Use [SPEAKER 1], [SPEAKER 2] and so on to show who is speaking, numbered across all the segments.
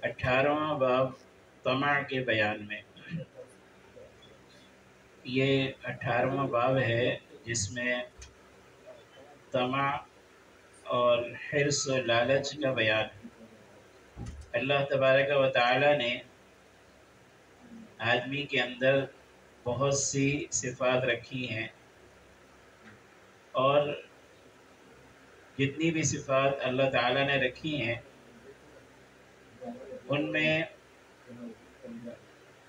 [SPEAKER 1] 18واں باب طمع کے بیان میں، یہ 18واں باب ہے جس میں طمع اور حرص و لالچ کا بیان ہے۔ اللہ تبارک و تعالی نے آدمی کے اندر بہت سی صفات رکھی ہیں، اور جتنی بھی صفات اللہ تعالی نے رکھی ہیں ان میں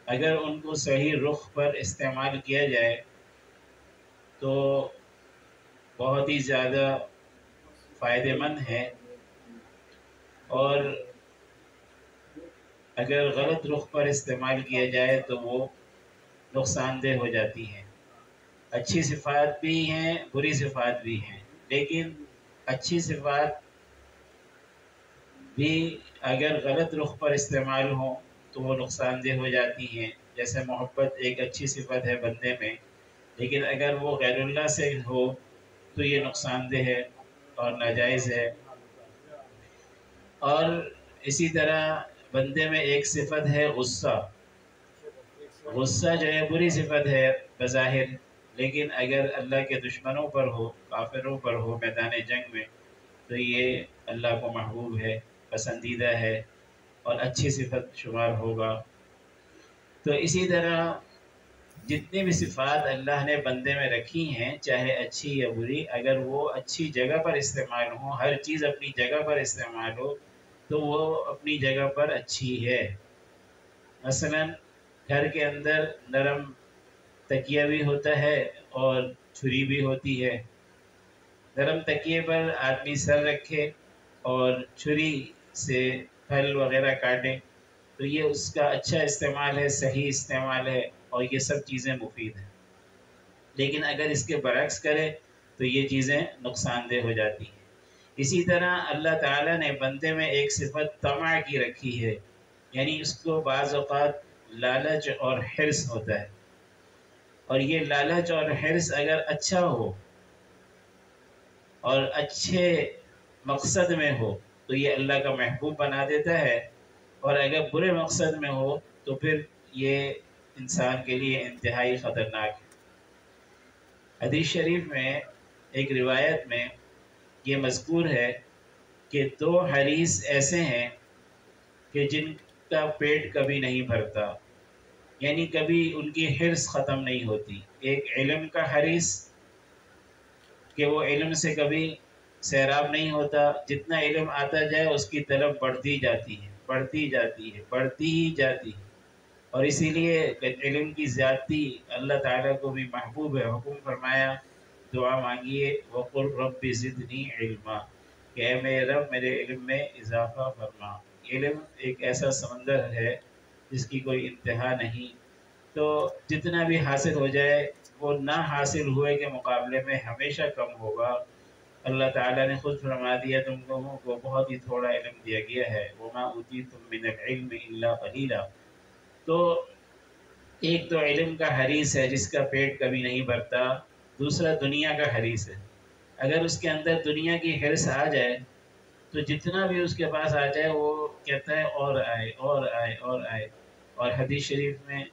[SPEAKER 1] اگر ان کو صحیح رخ پر استعمال کیا جائے تو بہت ہی زیادہ فائدہ مند ہے، اور اگر غلط رخ پر استعمال کیا جائے تو وہ نقصان دہ ہو جاتی ہیں۔ اچھی صفات بھی ہیں، بری صفات بھی ہیں، لیکن اچھی صفات بھی اگر غلط رخ پر استعمال ہوں تو وہ نقصان دہ ہو جاتی ہیں۔ جیسے محبت ایک اچھی صفت ہے بندے میں، لیکن اگر وہ غیر اللہ سے ہو تو یہ نقصان دہ ہے اور ناجائز ہے۔ اور اسی طرح بندے میں ایک صفت ہے غصہ۔ غصہ جو ہے بری صفت ہے بظاہر، لیکن اگر اللہ کے دشمنوں پر ہو، کافروں پر ہو میدان جنگ میں، تو یہ اللہ کو محبوب ہے، پسندیدہ ہے اور اچھی صفت شمار ہوگا۔ تو اسی طرح جتنی بھی صفات اللہ نے بندے میں رکھی ہیں، چاہے اچھی یا بری، اگر وہ اچھی جگہ پر استعمال ہو، ہر چیز اپنی جگہ پر استعمال ہو تو وہ اپنی جگہ پر اچھی ہے۔ مثلا گھر کے اندر نرم تکیہ بھی ہوتا ہے اور چھری بھی ہوتی ہے۔ نرم تکیے پر آدمی سر رکھے اور چھری سے پھل وغیرہ کاٹے تو یہ اس کا اچھا استعمال ہے، صحیح استعمال ہے، اور یہ سب چیزیں مفید ہیں۔ لیکن اگر اس کے برعکس کرے تو یہ چیزیں نقصان دہ ہو جاتی ہیں۔ اسی طرح اللہ تعالیٰ نے بندے میں ایک صفت طمع کی رکھی ہے، یعنی اس کو بعض اوقات لالچ اور حرص ہوتا ہے، اور یہ لالچ اور حرص اگر اچھا ہو اور اچھے مقصد میں ہو تو یہ اللہ کا محبوب بنا دیتا ہے، اور اگر برے مقصد میں ہو تو پھر یہ انسان کے لیے انتہائی خطرناک ہے۔ حدیث شریف میں ایک روایت میں یہ مذکور ہے کہ دو حریص ایسے ہیں کہ جن کا پیٹ کبھی نہیں بھرتا، یعنی کبھی ان کی حرص ختم نہیں ہوتی۔ ایک علم کا حریص کہ وہ علم سے کبھی سیراب نہیں ہوتا، جتنا علم آتا جائے اس کی طلب بڑھتی جاتی ہے، بڑھتی جاتی ہے، بڑھتی ہی جاتی ہے، اور اسی لیے علم کی زیادتی اللہ تعالیٰ کو بھی محبوب ہے۔ حکم فرمایا، دعا مانگیے، وقل رب زدنی علما، کہ اے میرے رب میرے علم میں اضافہ فرما۔ علم ایک ایسا سمندر ہے جس کی کوئی انتہا نہیں، تو جتنا بھی حاصل ہو جائے وہ نہ حاصل ہوئے کے مقابلے میں ہمیشہ کم ہوگا۔ اللہ تعالیٰ نے خود فرما دیا تم لوگوں کو بہت ہی تھوڑا علم دیا گیا ہے، وما اوتیتم من العلم الا قلیلا۔ تو ایک تو علم کا حریص ہے جس کا پیٹ کبھی نہیں بھرتا، دوسرا دنیا کا حریص ہے۔ اگر اس کے اندر دنیا کی حرص آ جائے تو جتنا بھی اس کے پاس آ جائے وہ کہتا ہے اور آئے اور آئے اور آئے۔ اور حدیث شریف میں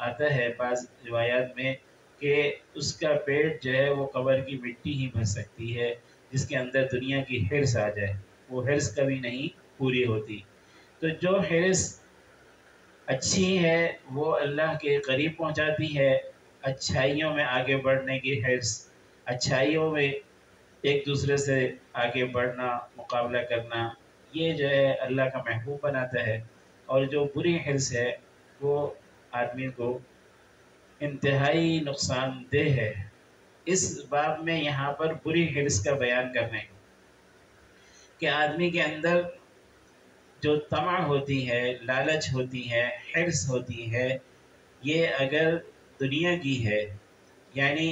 [SPEAKER 1] آتا ہے بعض روایات میں کہ اس کا پیٹ جو ہے وہ قبر کی مٹی ہی بھر سکتی ہے، جس کے اندر دنیا کی حرص آ جائے، وہ حرص کبھی نہیں پوری ہوتی۔ تو جو حرص اچھی ہے وہ اللہ کے قریب پہنچاتی ہے، اچھائیوں میں آگے بڑھنے کی حرص، اچھائیوں میں ایک دوسرے سے آگے بڑھنا، مقابلہ کرنا، یہ جو ہے اللہ کا محبوب بناتا ہے۔ اور جو بری حرص ہے وہ آدمی کو انتہائی نقصان دہ ہے۔ اس باب میں یہاں پر بری حرص کا بیان کرنے کہ آدمی کے اندر جو طمع ہوتی ہے، لالچ ہوتی ہے، حرص ہوتی ہے، یہ اگر دنیا کی ہے، یعنی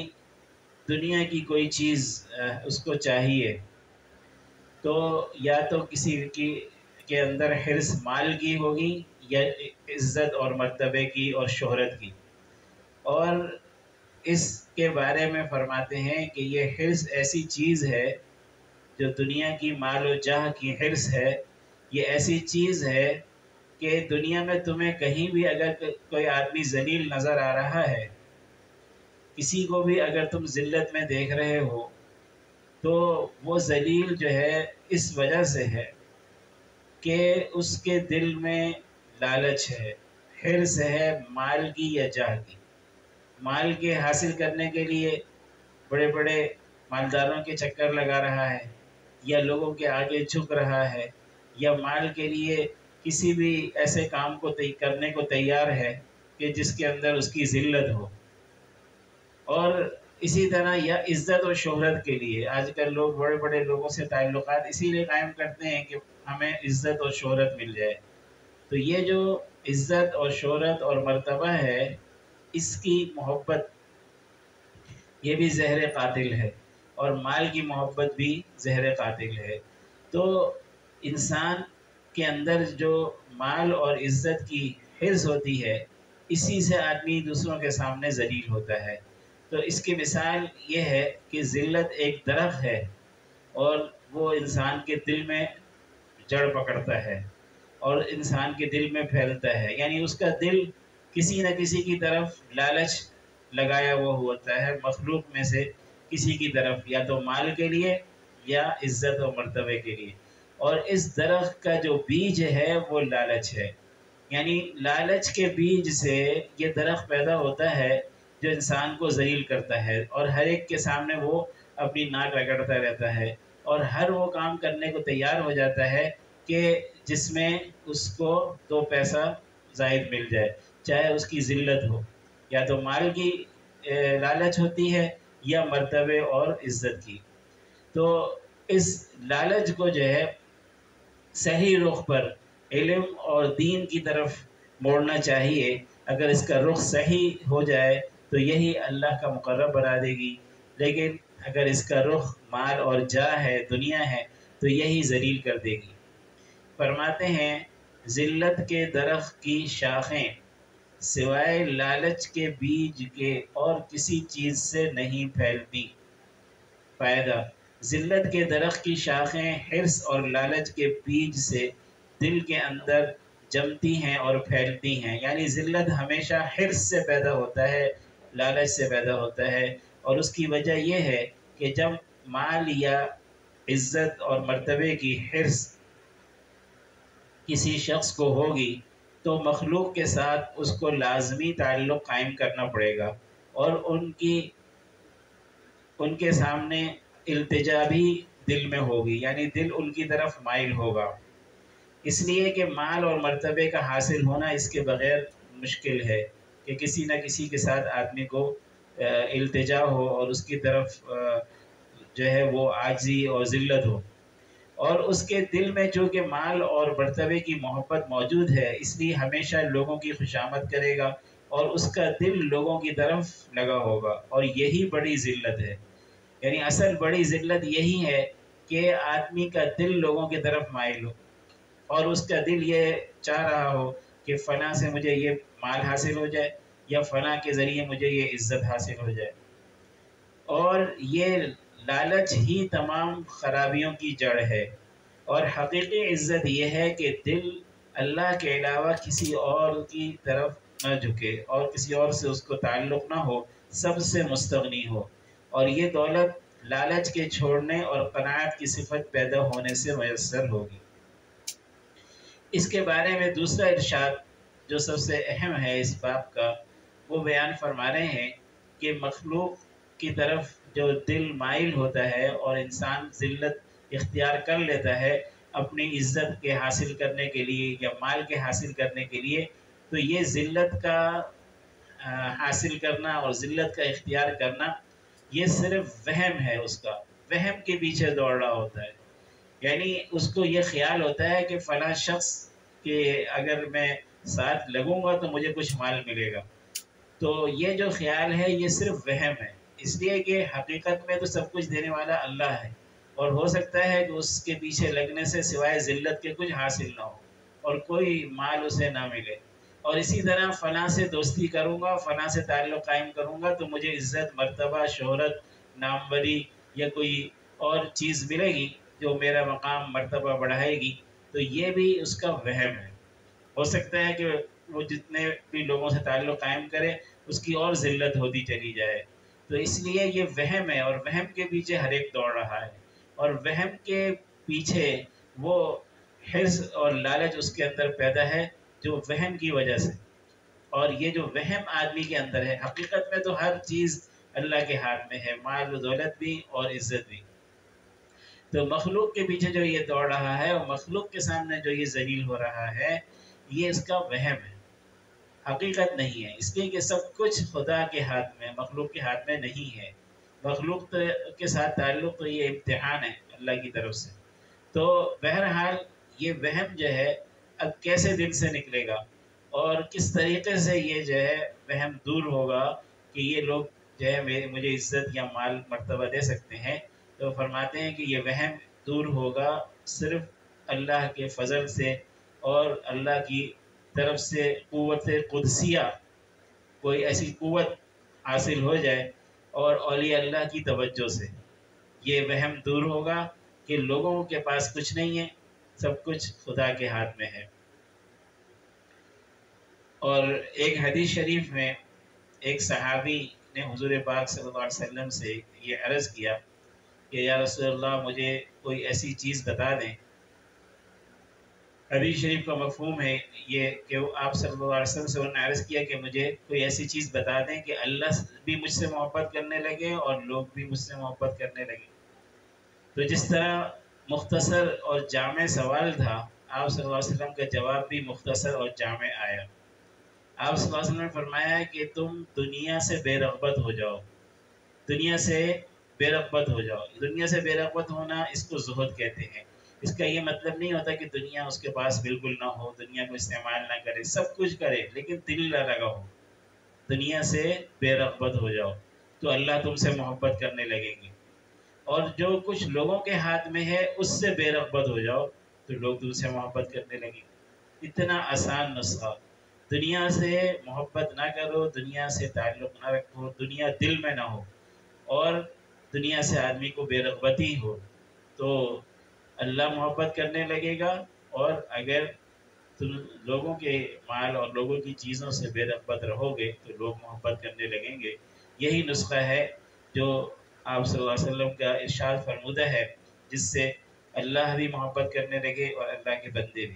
[SPEAKER 1] دنیا کی کوئی چیز اس کو چاہیے، تو یا تو کسی کی کے اندر حرص مال کی ہوگی یا عزت اور مرتبے کی اور شہرت کی، اور اس کے بارے میں فرماتے ہیں کہ یہ حرص ایسی چیز ہے جو دنیا کی مال و جاہ کی حرص ہے، یہ ایسی چیز ہے کہ دنیا میں تمہیں کہیں بھی اگر کوئی آدمی ذلیل نظر آ رہا ہے، کسی کو بھی اگر تم ذلت میں دیکھ رہے ہو، تو وہ ذلیل جو ہے اس وجہ سے ہے کہ اس کے دل میں لالچ ہے، حرص ہے مال کی یا جاہ کی۔ مال کے حاصل کرنے کے لیے بڑے بڑے مالداروں کے چکر لگا رہا ہے، یا لوگوں کے آگے جھک رہا ہے، یا مال کے لیے کسی بھی ایسے کام کو کرنے کو تیار ہے کہ جس کے اندر اس کی ذلت ہو۔ اور اسی طرح یا عزت و شہرت کے لیے آج کل لوگ بڑے بڑے لوگوں سے تعلقات اسی لیے قائم کرتے ہیں کہ ہمیں عزت اور شہرت مل جائے۔ تو یہ جو عزت اور شہرت اور مرتبہ ہے، اس کی محبت یہ بھی زہر قاتل ہے، اور مال کی محبت بھی زہر قاتل ہے۔ تو انسان کے اندر جو مال اور عزت کی حرص ہوتی ہے، اسی سے آدمی دوسروں کے سامنے ذلیل ہوتا ہے۔ تو اس کی مثال یہ ہے کہ ذلت ایک درخت ہے، اور وہ انسان کے دل میں جڑ پکڑتا ہے اور انسان کے دل میں پھیلتا ہے، یعنی اس کا دل کسی نہ کسی کی طرف لالچ لگایا ہوا ہوتا ہے، مخلوق میں سے کسی کی طرف، یا تو مال کے لیے یا عزت و مرتبے کے لیے۔ اور اس درخت کا جو بیج ہے وہ لالچ ہے، یعنی لالچ کے بیج سے یہ درخت پیدا ہوتا ہے جو انسان کو ذلیل کرتا ہے، اور ہر ایک کے سامنے وہ اپنی ناک رگڑتا رہتا ہے، اور ہر وہ کام کرنے کو تیار ہو جاتا ہے کہ جس میں اس کو 2 پیسہ زائد مل جائے، چاہے اس کی ذلت ہو، یا تو مال کی لالچ ہوتی ہے یا مرتبے اور عزت کی۔ تو اس لالچ کو جو ہے صحیح رخ پر علم اور دین کی طرف موڑنا چاہیے۔ اگر اس کا رخ صحیح ہو جائے تو یہی اللہ کا مقرب بنا دے گی، لیکن اگر اس کا رخ مال اور جاہ ہے، دنیا ہے، تو یہی ذلیل کر دے گی۔ فرماتے ہیں ذلت کے درخت کی شاخیں سوائے لالچ کے بیج کے اور کسی چیز سے نہیں پھیلتی۔ فائدہ: ذلت کے درخت کی شاخیں حرص اور لالچ کے بیج سے دل کے اندر جمتی ہیں اور پھیلتی ہیں، یعنی ذلت ہمیشہ حرص سے پیدا ہوتا ہے، لالچ سے پیدا ہوتا ہے، اور اس کی وجہ یہ ہے کہ جب مال یا عزت اور مرتبے کی حرص کسی شخص کو ہوگی تو مخلوق کے ساتھ اس کو لازمی تعلق قائم کرنا پڑے گا، اور ان کے سامنے التجا بھی دل میں ہوگی، یعنی دل ان کی طرف مائل ہوگا، اس لیے کہ مال اور مرتبے کا حاصل ہونا اس کے بغیر مشکل ہے کہ کسی نہ کسی کے ساتھ آدمی کو التجا ہو اور اس کی طرف جو ہے وہ عاجزی اور ذلت ہو۔ اور اس کے دل میں چونکہ مال اور مرتبے کی محبت موجود ہے، اس لیے ہمیشہ لوگوں کی خوشامد کرے گا، اور اس کا دل لوگوں کی طرف لگا ہوگا، اور یہی بڑی ذلت ہے۔ یعنی اصل بڑی ذلت یہی ہے کہ آدمی کا دل لوگوں کی طرف مائل ہو، اور اس کا دل یہ چاہ رہا ہو کہ فلاں سے مجھے یہ مال حاصل ہو جائے، یا فلاں کے ذریعے مجھے یہ عزت حاصل ہو جائے۔ اور یہ لالچ ہی تمام خرابیوں کی جڑ ہے، اور حقیقی عزت یہ ہے کہ دل اللہ کے علاوہ کسی اور کی طرف نہ جھکے، اور کسی اور سے اس کو تعلق نہ ہو، سب سے مستغنی ہو، اور یہ دولت لالچ کے چھوڑنے اور قناعت کی صفت پیدا ہونے سے میسر ہوگی۔ اس کے بارے میں دوسرا ارشاد جو سب سے اہم ہے اس باب کا، وہ بیان فرما رہے ہیں کہ مخلوق کی طرف جو دل مائل ہوتا ہے اور انسان ذلت اختیار کر لیتا ہے اپنی عزت کے حاصل کرنے کے لیے یا مال کے حاصل کرنے کے لیے، تو یہ ذلت کا حاصل کرنا اور ذلت کا اختیار کرنا یہ صرف وہم ہے، اس کا وہم کے پیچھے دوڑ رہا ہوتا ہے۔ یعنی اس کو یہ خیال ہوتا ہے کہ فلاں شخص کہ اگر میں ساتھ لگوں گا تو مجھے کچھ مال ملے گا، تو یہ جو خیال ہے یہ صرف وہم ہے، اس لیے کہ حقیقت میں تو سب کچھ دینے والا اللہ ہے، اور ہو سکتا ہے کہ اس کے پیچھے لگنے سے سوائے ذلت کے کچھ حاصل نہ ہو اور کوئی مال اسے نہ ملے، اور اسی طرح فلاں سے دوستی کروں گا، فلاں سے تعلق قائم کروں گا تو مجھے عزت، مرتبہ، شہرت، ناموری یا کوئی اور چیز ملے گی جو میرا مقام مرتبہ بڑھائے گی، تو یہ بھی اس کا وہم ہے۔ ہو سکتا ہے کہ وہ جتنے بھی لوگوں سے تعلق قائم کرے اس کی اور ذلت ہوتی چلی جائے. تو اس لیے یہ وہم ہے، اور وہم کے پیچھے ہر ایک دوڑ رہا ہے، اور وہم کے پیچھے وہ حرص اور لالچ اس کے اندر پیدا ہے جو وہم کی وجہ سے. اور یہ جو وہم آدمی کے اندر ہے، حقیقت میں تو ہر چیز اللہ کے ہاتھ میں ہے، مال و دولت بھی اور عزت بھی. تو مخلوق کے پیچھے جو یہ دوڑ رہا ہے اور مخلوق کے سامنے جو یہ ذلیل ہو رہا ہے، یہ اس کا وہم ہے، حقیقت نہیں ہے. اس لیے کہ سب کچھ خدا کے ہاتھ میں، مخلوق کے ہاتھ میں نہیں ہے. مخلوق کے ساتھ تعلق تو یہ امتحان ہے اللہ کی طرف سے. تو بہرحال یہ وہم جو ہے اب کیسے دل سے نکلے گا اور کس طریقے سے یہ جو ہے وہم دور ہوگا کہ یہ لوگ جو ہے مجھے عزت یا مال مرتبہ دے سکتے ہیں. تو فرماتے ہیں کہ یہ وہم دور ہوگا صرف اللہ کے فضل سے اور اللہ کی طرف سے قوت قدسیہ، کوئی ایسی قوت حاصل ہو جائے اور اولیاء اللہ کی توجہ سے یہ وہم دور ہوگا کہ لوگوں کے پاس کچھ نہیں ہے، سب کچھ خدا کے ہاتھ میں ہے. اور ایک حدیث شریف میں ایک صحابی نے حضور پاک صلی اللہ علیہ وسلم سے یہ عرض کیا کہ یا رسول اللہ مجھے کوئی ایسی چیز بتا دیں. حدیث شریف کا مفہوم ہے یہ کہ آپ صلی اللہ علیہ وسلم سے انہوں نے عرض کیا کہ مجھے کوئی ایسی چیز بتا دیں کہ اللہ بھی مجھ سے محبت کرنے لگے اور لوگ بھی مجھ سے محبت کرنے لگے. تو جس طرح مختصر اور جامع سوال تھا، آپ صلی اللہ علیہ وسلم کا جواب بھی مختصر اور جامع آیا. آپ صلی اللہ علیہ وسلم نے فرمایا کہ تم دنیا سے بے رغبت ہو جاؤ، دنیا سے بے رغبت ہو جاؤ. دنیا سے بے رغبت ہونا اس کو زہد کہتے ہیں. اس کا یہ مطلب نہیں ہوتا کہ دنیا اس کے پاس بالکل نہ ہو، دنیا کو استعمال نہ کرے، سب کچھ کرے لیکن دل نہ لگا ہو. دنیا سے بے رغبت ہو جاؤ تو اللہ تم سے محبت کرنے لگیں گے. اور جو کچھ لوگوں کے ہاتھ میں ہے اس سے بے رغبت ہو جاؤ تو لوگ تم سے محبت کرنے لگیں گے. اتنا آسان نسخہ. دنیا سے محبت نہ کرو، دنیا سے تعلق نہ رکھو، دنیا دل میں نہ ہو اور دنیا سے آدمی کو بے رغبتی ہو تو اللہ محبت کرنے لگے گا. اور اگر تم لوگوں کے مال اور لوگوں کی چیزوں سے بے رغبت رہو گے تو لوگ محبت کرنے لگیں گے. یہی نسخہ ہے جو آپ صلی اللہ علیہ وسلم کا ارشاد فرمودہ ہے، جس سے اللہ بھی محبت کرنے لگے اور اللہ کے بندے بھی.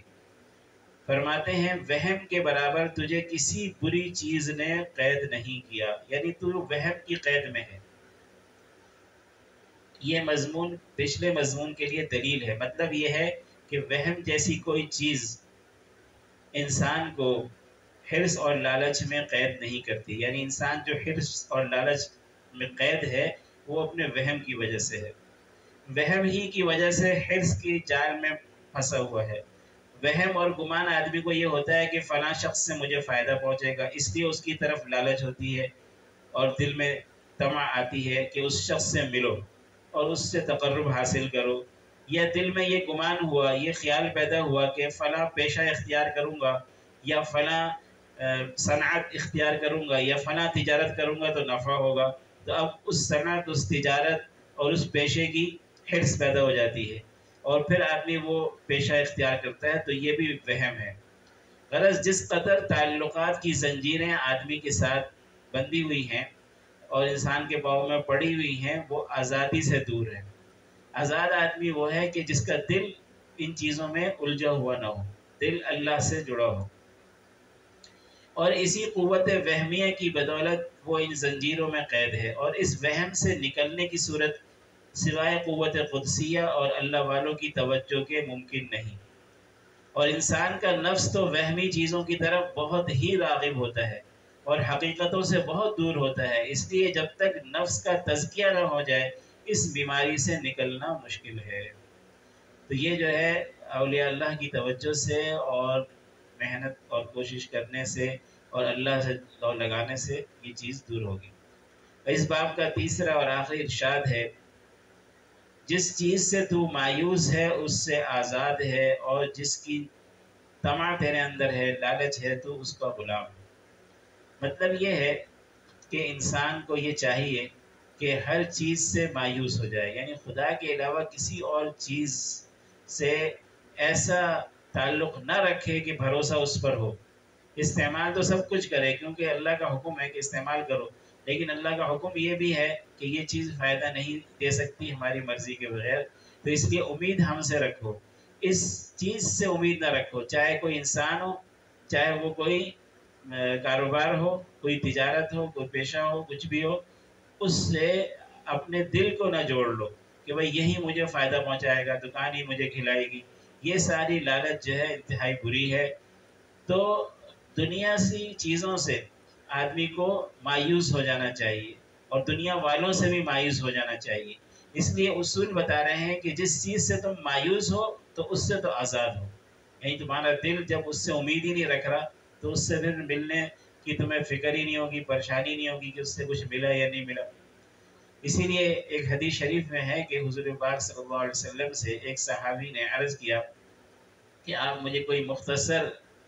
[SPEAKER 1] فرماتے ہیں وہم کے برابر تجھے کسی بری چیز نے قید نہیں کیا، یعنی تو وہم کی قید میں ہے. یہ مضمون پچھلے مضمون کے لیے دلیل ہے. مطلب یہ ہے کہ وہم جیسی کوئی چیز انسان کو حرص اور لالچ میں قید نہیں کرتی. یعنی انسان جو حرص اور لالچ میں قید ہے وہ اپنے وہم کی وجہ سے ہے. وہم ہی کی وجہ سے حرص کی جال میں پھنسا ہوا ہے. وہم اور گمان آدمی کو یہ ہوتا ہے کہ فلاں شخص سے مجھے فائدہ پہنچے گا، اس لیے اس کی طرف لالچ ہوتی ہے اور دل میں طمع آتی ہے کہ اس شخص سے ملو اور اس سے تقرب حاصل کرو. یا دل میں یہ گمان ہوا، یہ خیال پیدا ہوا کہ فلاں پیشہ اختیار کروں گا یا فلاں صنعت اختیار کروں گا یا فلاں تجارت کروں گا تو نفع ہوگا. تو اب اس صنعت، اس تجارت اور اس پیشے کی حرص پیدا ہو جاتی ہے اور پھر آدمی وہ پیشہ اختیار کرتا ہے. تو یہ بھی وہم ہے. غرض جس قدر تعلقات کی زنجیریں آدمی کے ساتھ بندھی ہوئی ہیں اور انسان کے پاؤں میں پڑی ہوئی ہیں وہ آزادی سے دور ہے. آزاد آدمی وہ ہے کہ جس کا دل ان چیزوں میں الجھا ہوا نہ ہو، دل اللہ سے جڑا ہو. اور اسی قوت وہمیہ کی بدولت وہ ان زنجیروں میں قید ہے. اور اس وہم سے نکلنے کی صورت سوائے قوت قدسیہ اور اللہ والوں کی توجہ کے ممکن نہیں. اور انسان کا نفس تو وہمی چیزوں کی طرف بہت ہی راغب ہوتا ہے اور حقیقتوں سے بہت دور ہوتا ہے. اس لیے جب تک نفس کا تزکیہ نہ ہو جائے اس بیماری سے نکلنا مشکل ہے. تو یہ جو ہے اولیاء اللہ کی توجہ سے اور محنت اور کوشش کرنے سے اور اللہ سے لو لگانے سے یہ چیز دور ہوگی. اس باب کا تیسرا اور آخری ارشاد ہے جس چیز سے تو مایوس ہے اس سے آزاد ہے اور جس کی طمع تیرے اندر ہے، لالچ ہے، تو اس کا غلام ہے. مطلب یہ ہے کہ انسان کو یہ چاہیے کہ ہر چیز سے مایوس ہو جائے، یعنی خدا کے علاوہ کسی اور چیز سے ایسا تعلق نہ رکھے کہ بھروسہ اس پر ہو. استعمال تو سب کچھ کرے کیونکہ اللہ کا حکم ہے کہ استعمال کرو، لیکن اللہ کا حکم یہ بھی ہے کہ یہ چیز فائدہ نہیں دے سکتی ہماری مرضی کے بغیر، تو اس لیے امید ہم سے رکھو. اس چیز سے امید نہ رکھو، چاہے کوئی انسان ہو، چاہے وہ کوئی کاروبار ہو، کوئی تجارت ہو، کوئی پیشہ ہو، کچھ بھی ہو، اس سے اپنے دل کو نہ جوڑ لو کہ بھئی یہی مجھے فائدہ پہنچائے گا، دکان ہی مجھے کھلائے گی. یہ ساری لالچ جو ہے انتہائی بری ہے. تو دنیا سی چیزوں سے آدمی کو مایوس ہو جانا چاہیے اور دنیا والوں سے بھی مایوس ہو جانا چاہیے. اس لیے اصول بتا رہے ہیں کہ جس چیز سے تم مایوس ہو تو اس سے تو آزاد ہو. یعنی تمہارا دل جب اس سے امید ہی نہیں رکھ رہا تو اس سے پھر ملنے کی تمہیں فکر ہی نہیں ہوگی، پریشانی نہیں ہوگی کہ اس سے کچھ ملا یا نہیں ملا. اسی لیے ایک حدیث شریف میں ہے کہ حضور پاک صلی اللہ علیہ وسلم سے ایک صحابی نے عرض کیا کہ آپ مجھے کوئی مختصر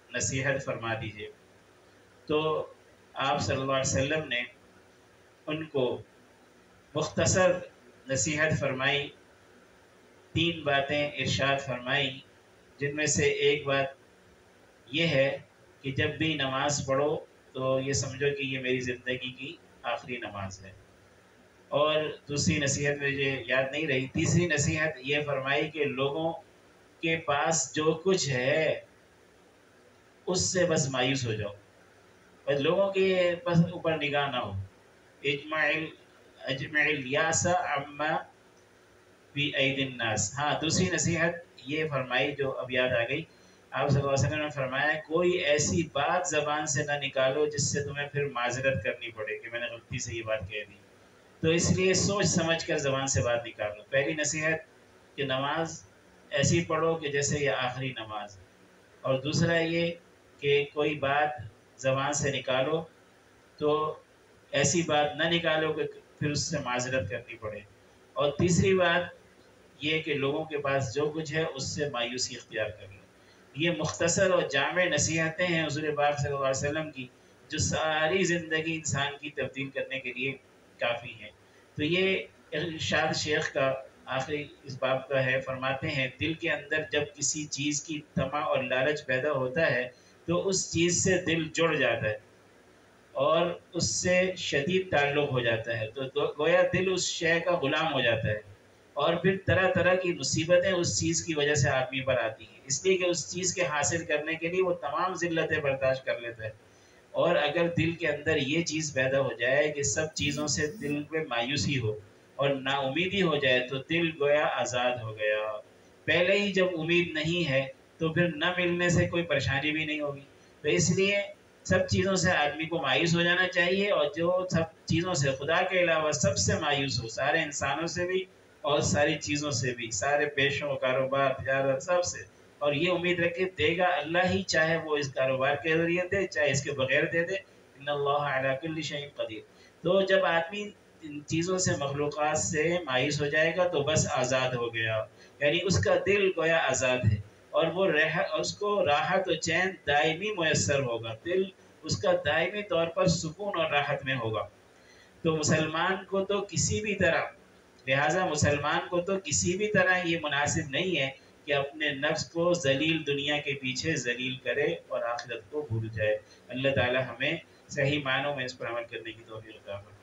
[SPEAKER 1] نصیحت فرما دیجیے. تو آپ صلی اللہ علیہ وسلم نے ان کو مختصر نصیحت فرمائی، 3 باتیں ارشاد فرمائی، جن میں سے ایک بات یہ ہے کہ جب بھی نماز پڑھو تو یہ سمجھو کہ یہ میری زندگی کی آخری نماز ہے. اور دوسری نصیحت مجھے یاد نہیں رہی، تیسری نصیحت یہ فرمائی کہ لوگوں کے پاس جو کچھ ہے اس سے بس مایوس ہو جاؤ، بس لوگوں کے بس اوپر نگاہ نہ ہو. اجمع الیاس عما فی ایدی الناس. ہاں دوسری نصیحت یہ فرمائی جو اب یاد آ گئی، آپ صلی اللہ علیہ وسلم نے فرمایا کوئی ایسی بات زبان سے نہ نکالو جس سے تمہیں پھر معذرت کرنی پڑے کہ میں نے غلطی سے یہ بات کہہ دی. تو اس لیے سوچ سمجھ کر زبان سے بات نکالو. پہلی نصیحت کہ نماز ایسی پڑھو کہ جیسے یہ آخری نماز. اور دوسرا یہ کہ کوئی بات زبان سے نکالو تو ایسی بات نہ نکالو کہ پھر اس سے معذرت کرنی پڑے. اور تیسری بات یہ کہ لوگوں کے پاس جو کچھ ہے اس سے مایوسی اختیار کر لو. یہ مختصر اور جامع نصیحتیں ہیں حضور پاک صلی اللہ علیہ وسلم کی، جو ساری زندگی انسان کی تبدیل کرنے کے لیے کافی ہیں. تو یہ ارشاد شیخ کا آخری اس باب کا ہے. فرماتے ہیں دل کے اندر جب کسی چیز کی طمع اور لالچ پیدا ہوتا ہے تو اس چیز سے دل جڑ جاتا ہے اور اس سے شدید تعلق ہو جاتا ہے. تو گویا دل اس شے کا غلام ہو جاتا ہے اور پھر طرح طرح کی مصیبتیں اس چیز کی وجہ سے آدمی پر آتی ہیں، اس لیے کہ اس چیز کے حاصل کرنے کے لیے وہ تمام ذلتیں برداشت کر لیتا ہے. اور اگر دل کے اندر یہ چیز پیدا ہو جائے کہ سب چیزوں سے دل میں مایوسی ہو اور نا امیدی ہو جائے تو دل گویا آزاد ہو گیا. پہلے ہی جب امید نہیں ہے تو پھر نہ ملنے سے کوئی پریشانی بھی نہیں ہوگی. تو اس لیے سب چیزوں سے آدمی کو مایوس ہو جانا چاہیے، اور جو سب چیزوں سے خدا کے علاوہ سب سے مایوس ہو، سارے انسانوں سے بھی اور ساری چیزوں سے بھی، سارے پیشوں کاروبار تجارت سب سے، اور یہ امید رکھے دے گا اللہ ہی، چاہے وہ اس کاروبار کے ذریعے دے چاہے اس کے بغیر دے دے. ان اللہ علی کل شیء قدیر. تو جب آدمی ان چیزوں سے مخلوقات سے مایوس ہو جائے گا تو بس آزاد ہو گیا، یعنی اس کا دل گویا آزاد ہے اور وہ اس کو راحت و چین دائمی میسر ہوگا. دل اس کا دائمی طور پر سکون اور راحت میں ہوگا. تو مسلمان کو تو کسی بھی طرح، لہٰذا مسلمان کو تو کسی بھی طرح یہ مناسب نہیں ہے کہ اپنے نفس کو ذلیل دنیا کے پیچھے ذلیل کرے اور آخرت کو بھول جائے. اللہ تعالی ہمیں صحیح معنوں میں اس پر عمل کرنے کی توفیق عطا فرمائے.